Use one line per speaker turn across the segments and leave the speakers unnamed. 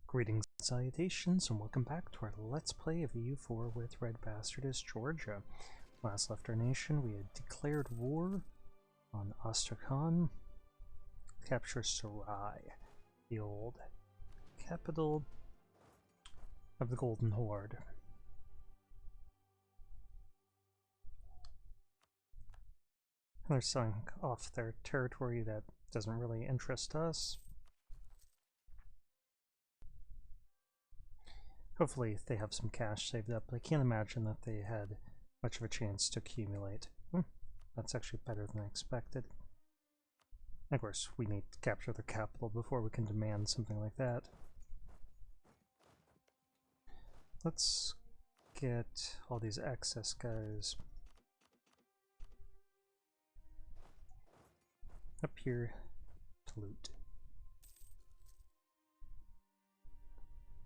Greetings and salutations, and welcome back to our Let's Play of EU4 with RedBstrd as Georgia. Last left our nation, we had declared war on Astrakhan, capture Sarai, the old capital of the Golden Horde. They're selling off their territory that doesn't really interest us. Hopefully they have some cash saved up, but I can't imagine that they had much of a chance to accumulate. That's actually better than I expected. Of course, we need to capture their capital before we can demand something like that. Let's get all these excess guys up here to loot.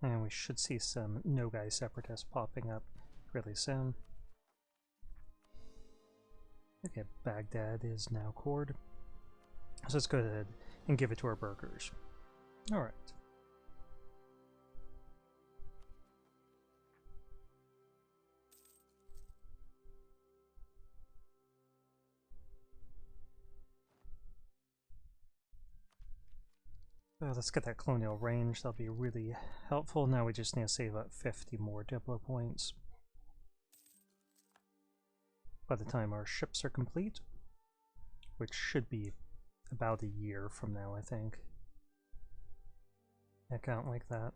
And we should see some no-guy separatists popping up really soon. Okay, Baghdad is now cored. So let's go ahead and give it to our burghers. Alright. Let's get that colonial range, that'll be really helpful. Now we just need to save up 50 more Diplo points by the time our ships are complete, which should be about a year from now, I think. I count like that.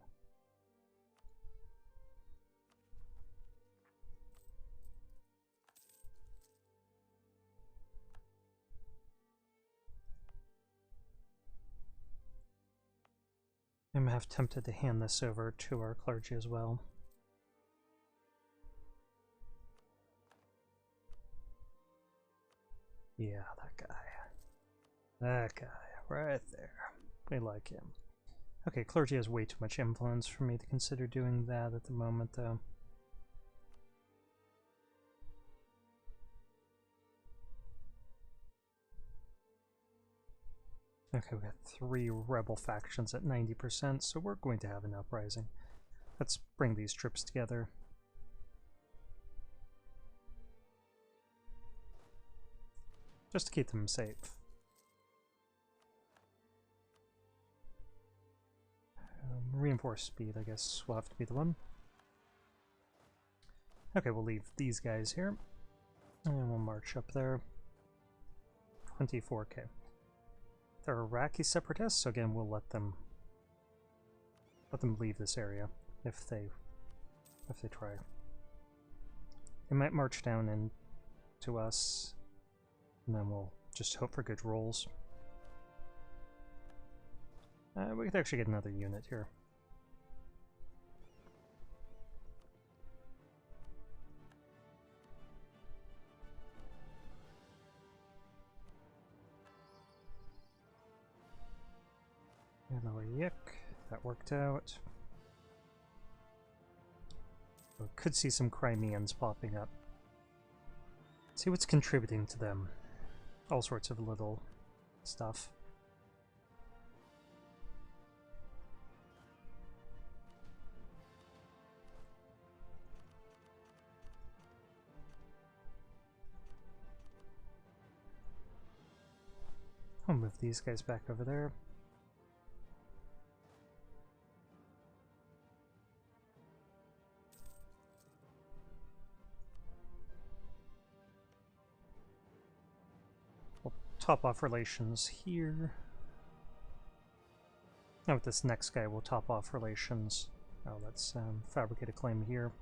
I'm half tempted to hand this over to our clergy as well. Yeah, that guy. That guy, right there. We like him. Okay, clergy has way too much influence for me to consider doing that at the moment, though. Okay, we got 3 rebel factions at 90%, so we're going to have an uprising. Let's bring these troops together. Just to keep them safe. Reinforced speed, I guess, will have to be the one. Okay, we'll leave these guys here, and we'll march up there. 24k. They're Iraqi separatists, so again, we'll let them leave this area if they try. They might march down into us, and then we'll just hope for good rolls. We could actually get another unit here. Lower Yik, that worked out. We could see some Crimeans popping up. See what's contributing to them. All sorts of little stuff. I'll move these guys back over there. Top off relations here. Now with this next guy, we'll top off relations. Oh, let's fabricate a claim here.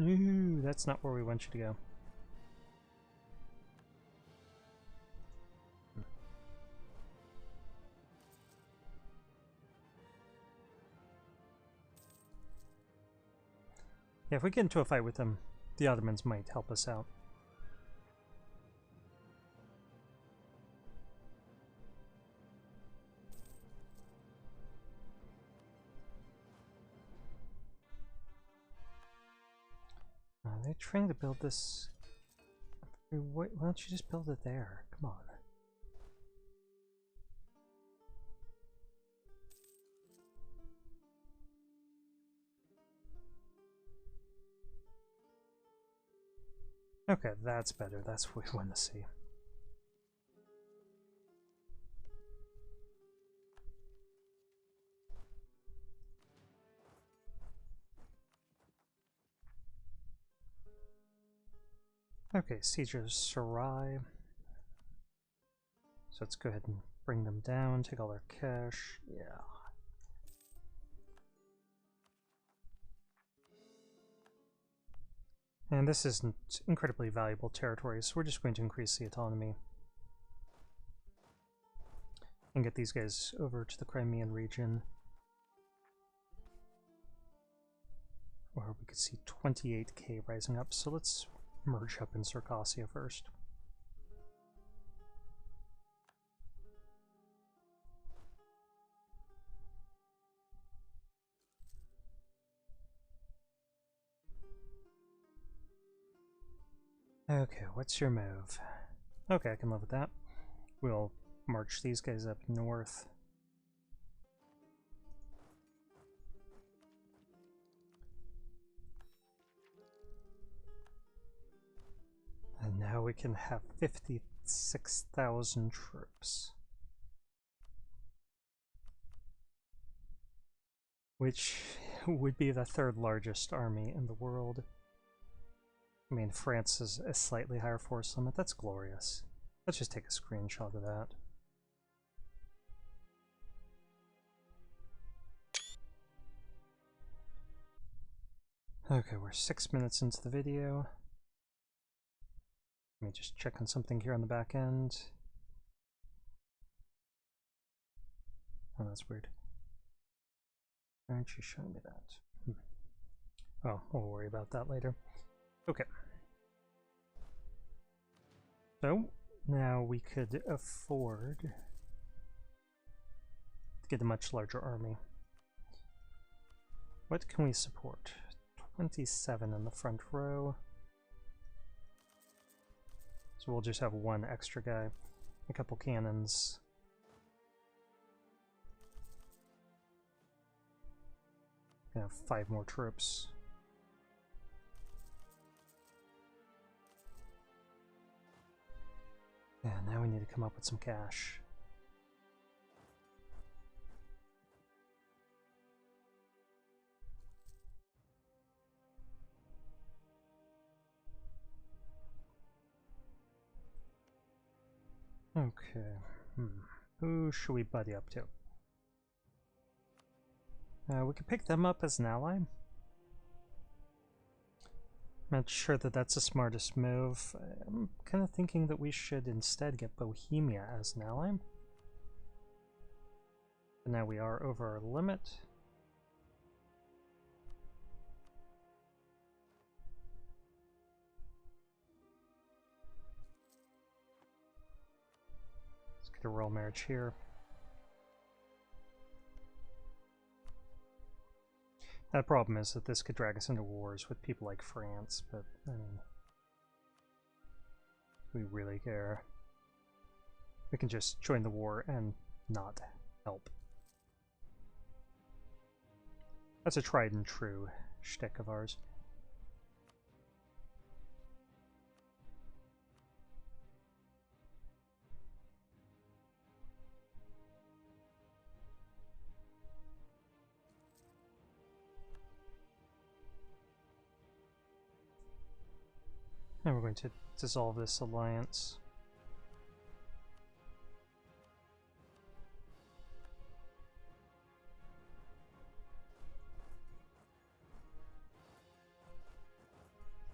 Ooh, that's not where we want you to go. Yeah, if we get into a fight with them, the Ottomans might help us out. Are they trying to build this? Why don't you just build it there? Come on. Okay, that's better. That's what we want to see. Okay, Siege of Sarai. So let's go ahead and bring them down, take all their cash. Yeah. And this isn't incredibly valuable territory, so we're just going to increase the autonomy. And get these guys over to the Crimean region. Or we could see 28k rising up, so let's merge up in Circassia first. Okay, what's your move? Okay, I can live with that. We'll march these guys up north. And now we can have 56,000 troops. Which would be the third largest army in the world. I mean, France is a slightly higher force limit. That's glorious. Let's just take a screenshot of that. Okay, we're 6 minutes into the video. Let me just check on something here on the back end. Oh, that's weird. Why aren't you showing me that? Oh, we'll worry about that later. Okay. So, now we could afford to get a much larger army. What can we support? 27 in the front row. So we'll just have one extra guy, a couple cannons. And 5 more troops. Yeah, now we need to come up with some cash. Okay, who should we buddy up to? We could pick them up as an ally. I'm not sure that that's the smartest move. I'm kind of thinking that we should instead get Bohemia as an ally. But now we are over our limit. Let's get a royal marriage here. That problem is that this could drag us into wars with people like France, but I mean, we really care. We can just join the war and not help. That's a tried and true shtick of ours. And we're going to dissolve this alliance.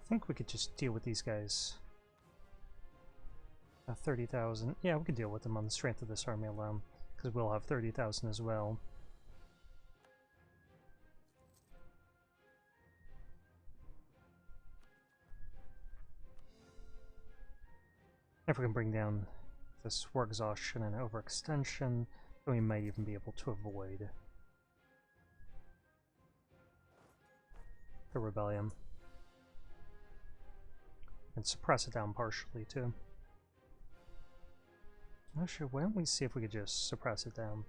I think we could just deal with these guys. 30,000. Yeah, we could deal with them on the strength of this army alone, because we'll have 30,000 as well. If we can bring down this war exhaustion and overextension, then we might even be able to avoid the rebellion. And suppress it down partially, too. Actually, why don't we see if we could just suppress it down?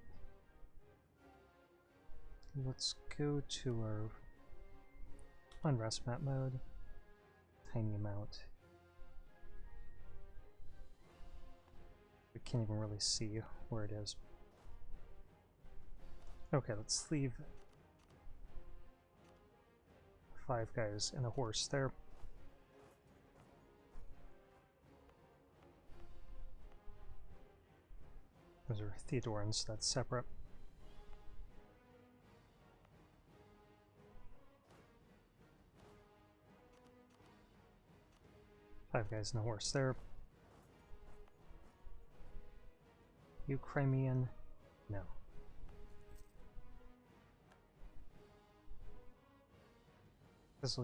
Let's go to our unrest map mode. Tiny amount. We can't even really see where it is. Okay, let's leave 5 guys and a horse there. Those are Theodorans, that's separate. Five guys and a horse there. You Crimean? No.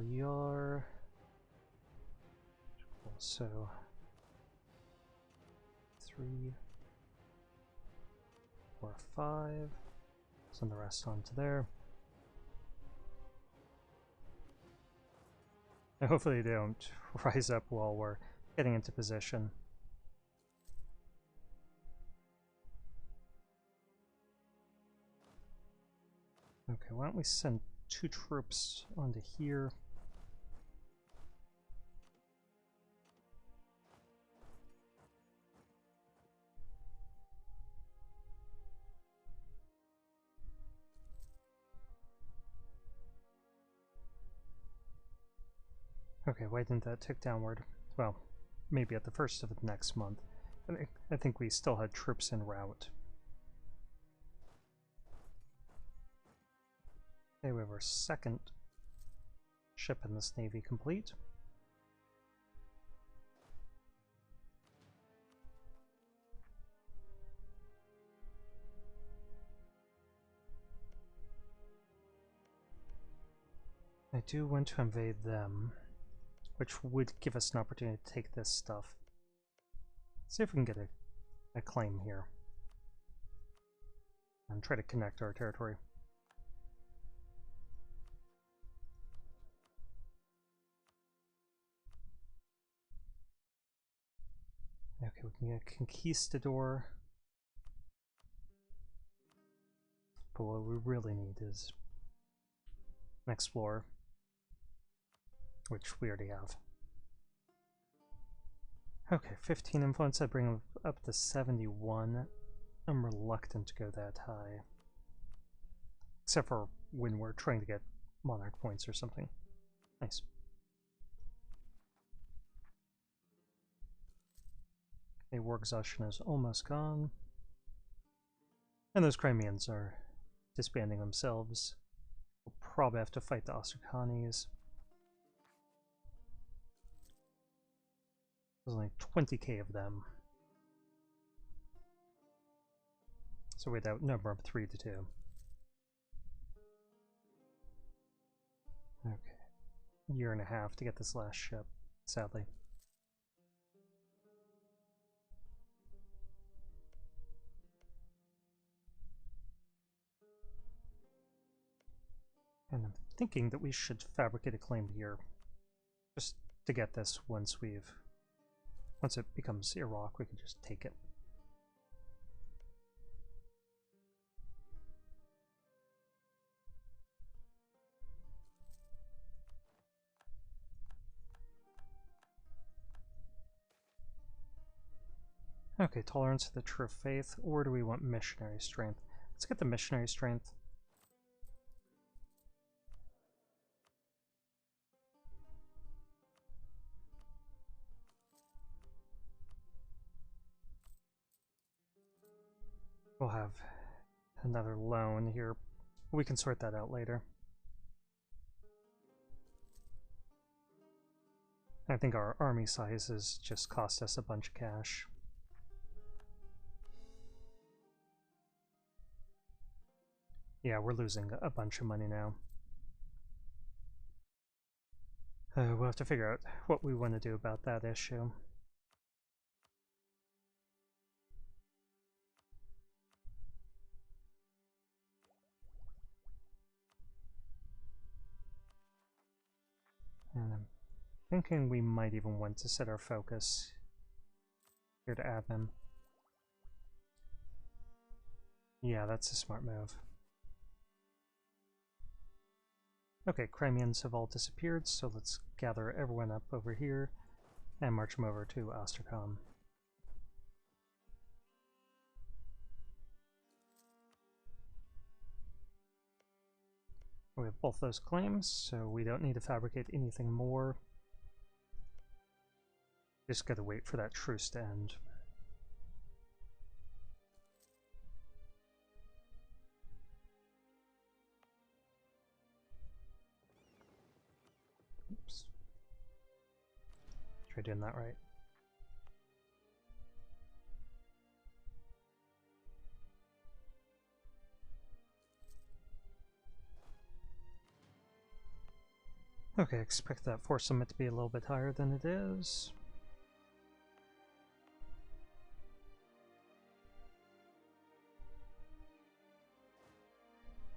Yar. So 3, 4, 5. Send the rest onto there. And hopefully they don't rise up while we're getting into position. Okay, why don't we send 2 troops onto here. Okay, why didn't that tick downward? Well, maybe at the first of the next month. I think we still had troops en route. Okay, we have our second ship in this navy complete. I do want to invade them, which would give us an opportunity to take this stuff. See if we can get a claim here. And try to connect our territory. Okay, we can get a conquistador. But what we really need is an explorer, which we already have. Okay, 15 influence, I bring up to 71. I'm reluctant to go that high. Except for when we're trying to get monarch points or something. Nice. Okay, war exhaustion is almost gone. And those Crimeans are disbanding themselves. We'll probably have to fight the Ostrakanis. There's only 20k of them. So we'd outnumber them 3 to 2. Okay. Year and a half to get this last ship, sadly. And I'm thinking that we should fabricate a claim here, just to get this once it becomes Iraq, we can just take it. Okay, tolerance to the true faith, or do we want missionary strength? Let's get the missionary strength. We'll have another loan here. We can sort that out later. I think our army sizes just cost us a bunch of cash. Yeah, we're losing a bunch of money now. We'll have to figure out what we want to do about that issue. And I'm thinking we might even want to set our focus here to admin. Yeah, that's a smart move. Okay, Crimeans have all disappeared, so let's gather everyone up over here and march them over to Astrakhan. We have both those claims, so we don't need to fabricate anything more. Just gotta wait for that truce to end. Oops. Try doing that right. Okay, expect that force limit to be a little bit higher than it is.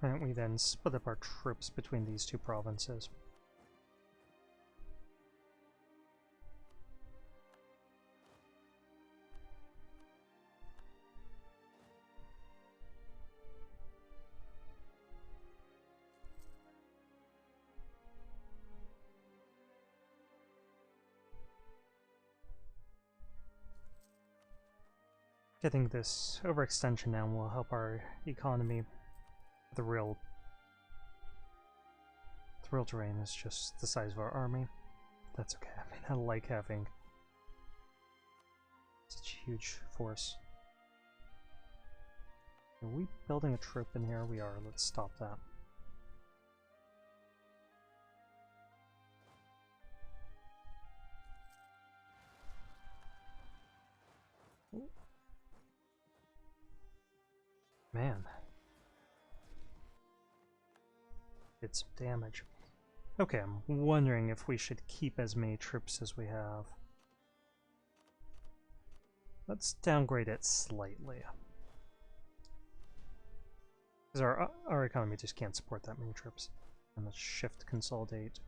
And we then split up our troops between these two provinces. Getting this overextension now will help our economy. The real terrain is just the size of our army. That's okay. I mean, I like having such a huge force. Are we building a troop in here? We are. Let's stop that. Man. Did some damage. Okay, I'm wondering if we should keep as many troops as we have. Let's downgrade it slightly. Because our economy just can't support that many troops. And let's shift consolidate.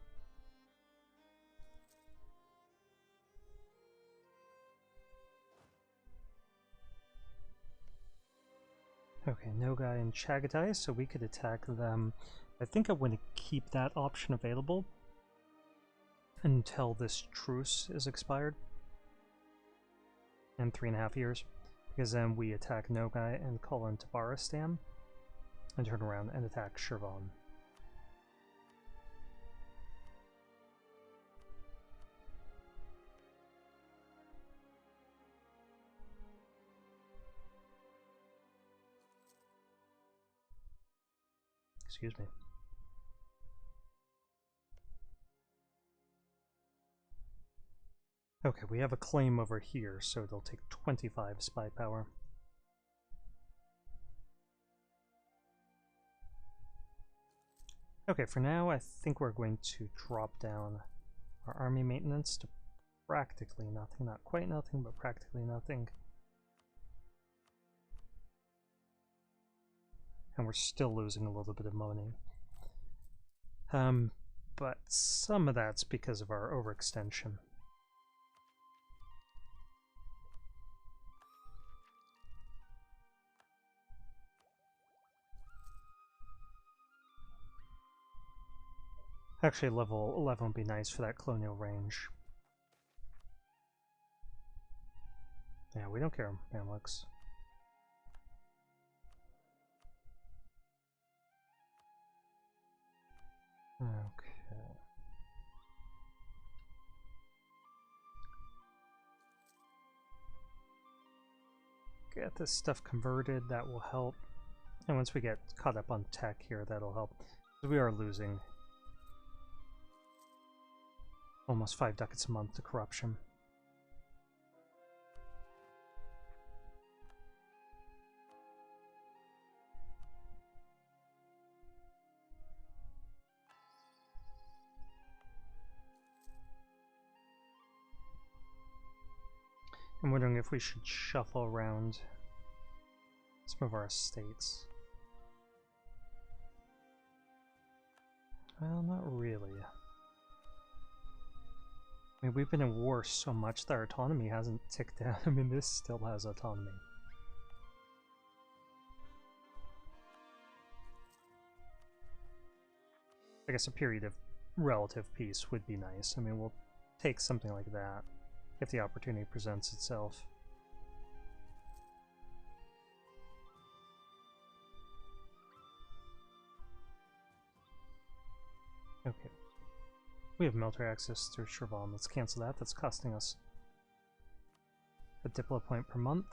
Okay, Nogai and Chagatai, so we could attack them. I think I want to keep that option available until this truce is expired in 3.5 years, because then we attack Nogai and call in Tabaristan and turn around and attack Shirvan. Excuse me. Okay, we have a claim over here, so it'll take 25 spy power. Okay, for now I think we're going to drop down our army maintenance to practically nothing. Not quite nothing, but practically nothing. And we're still losing a little bit of money. But some of that's because of our overextension. Actually, level 11 would be nice for that colonial range. Yeah, we don't care, Mamluks. Okay. Get this stuff converted, that will help. And once we get caught up on tech here, that'll help. We are losing almost 5 ducats a month to corruption. I'm wondering if we should shuffle around some of our estates. Well, not really. I mean, we've been in war so much that our autonomy hasn't ticked down. I mean, this still has autonomy. I guess a period of relative peace would be nice. I mean, we'll take something like that if the opportunity presents itself. Okay. We have military access through Shirvan. Let's cancel that. That's costing us a diplo point per month.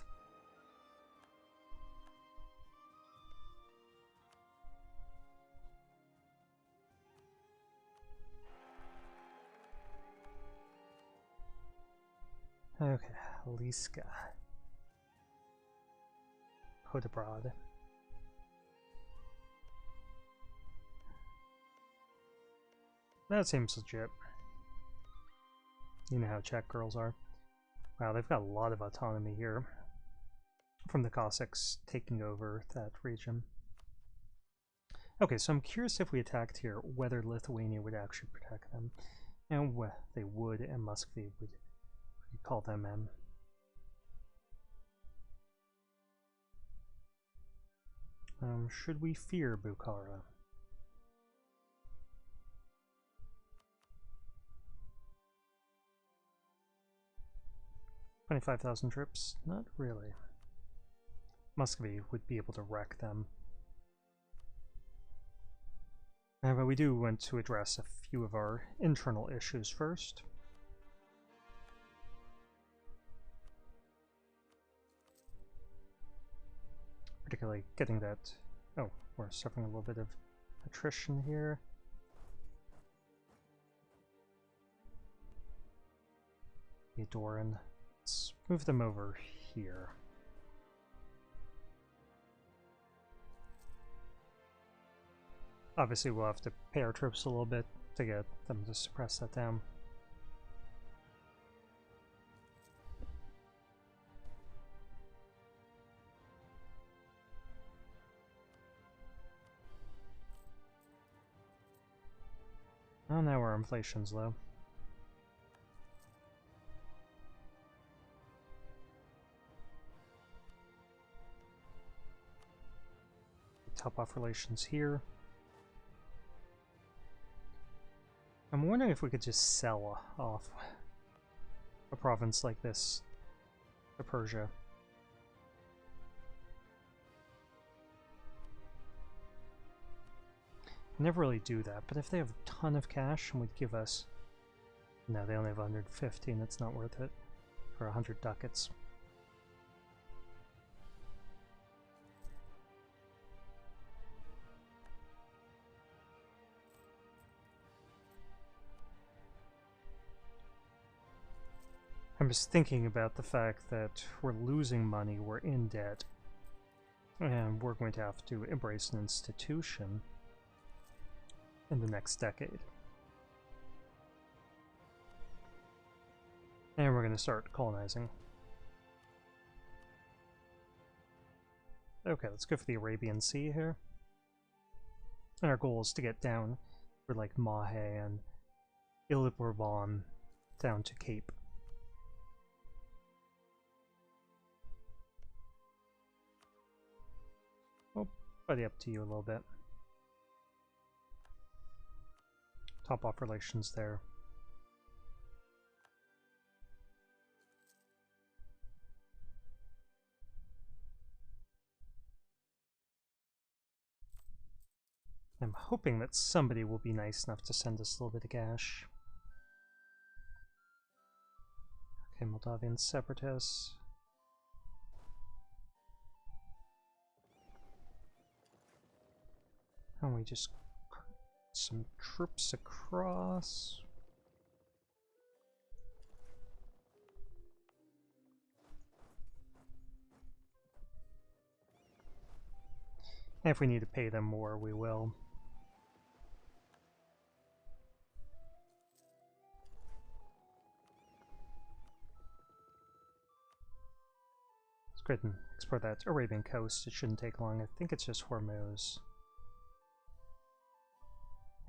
Okay, Liska. RedBstrd. That seems legit. You know how Czech girls are. Wow, they've got a lot of autonomy here from the Cossacks taking over that region. Okay, so I'm curious if we attacked here, whether Lithuania would actually protect them. And they would, and Muscovy would call them in. Should we fear Bukhara? $25,000 troops? Not really. Muscovy would be able to wreck them. But we do want to address a few of our internal issues first. Particularly getting that... Oh, we're suffering a little bit of attrition here. Doran. Let's move them over here. Obviously we'll have to pay our troops a little bit to get them to suppress that down. Well, now our inflation's low. Top off relations here. I'm wondering if we could just sell off a province like this to Persia. Never really do that, but if they have a ton of cash and would give us... No, they only have 150 and it's not worth it for 100 ducats. I'm just thinking about the fact that we're losing money, we're in debt, and we're going to have to embrace an institution in the next decade. And we're going to start colonizing. Okay, let's go for the Arabian Sea here. And our goal is to get down for like Mahe and Illibrabon down to Cape. Well, buddy, up to you a little bit. Top off relations there. I'm hoping that somebody will be nice enough to send us a little bit of cash. Okay, Moldavian separatists. And we just some troops across. And if we need to pay them more, we will. Let's go ahead and explore that Arabian coast. It shouldn't take long. I think it's just Hormuz.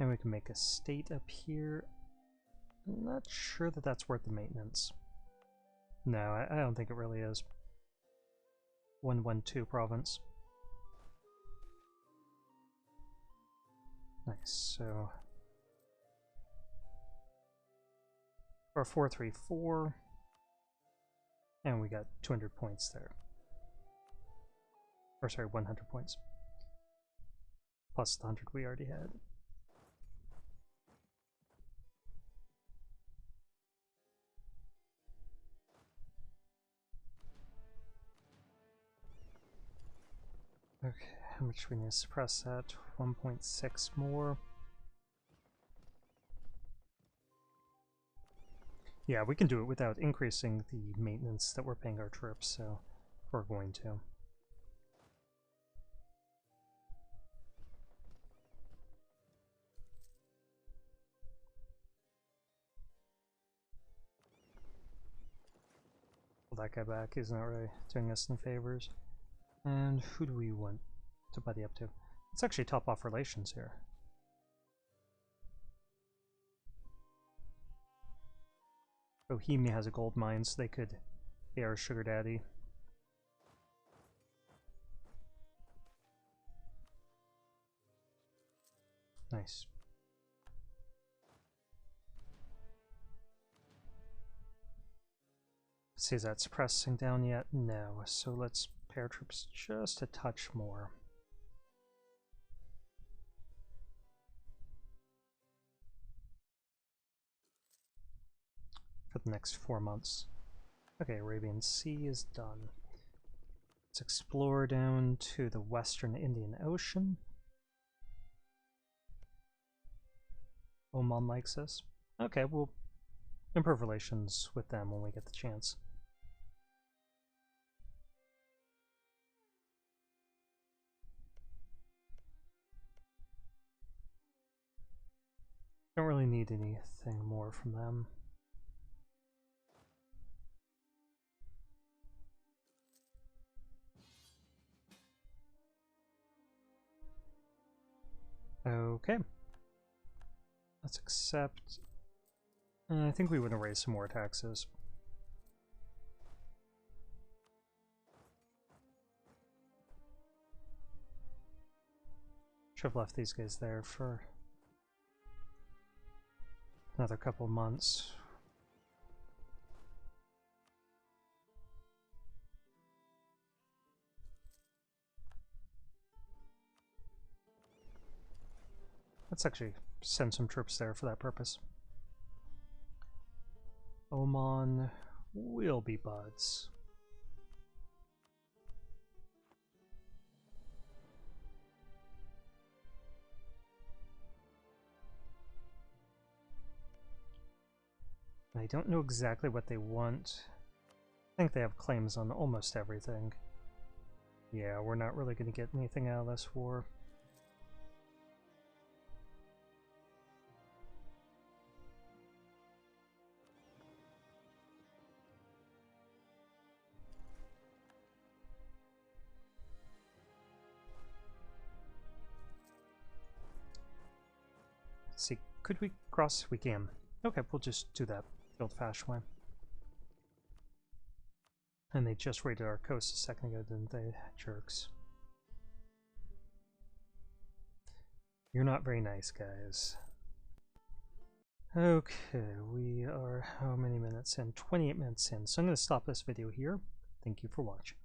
And we can make a state up here. I'm not sure that that's worth the maintenance. No, I don't think it really is. 112 province. Nice, so... Or 434. And we got 200 points there. Or sorry, 100 points. Plus the 100 we already had. Okay, how much we need to suppress that? 1.6 more. Yeah, we can do it without increasing the maintenance that we're paying our troops, so we're going to. Pull that guy back, he's not really doing us any favors. And who do we want to buddy up to? Let's actually top off relations here. Bohemia has a gold mine, so they could be our sugar daddy. Nice. See, is that suppressing down yet? No, so let's pair troops just a touch more. For the next 4 months. Okay, Arabian Sea is done. Let's explore down to the Western Indian Ocean. Oman likes us. Okay, we'll improve relations with them when we get the chance. Don't really need anything more from them. Okay. Let's accept. I think we would raise some more taxes. Should have left these guys there for another couple months. Let's actually send some troops there for that purpose. Oman will be buds. I don't know exactly what they want. I think they have claims on almost everything. Yeah, we're not really going to get anything out of this war. Let's see, could we cross? We can. Okay, we'll just do that the old-fashioned way. And they just raided our coast a second ago, didn't they? Jerks. You're not very nice, guys. Okay, we are how many minutes in? 28 minutes in. So I'm going to stop this video here. Thank you for watching.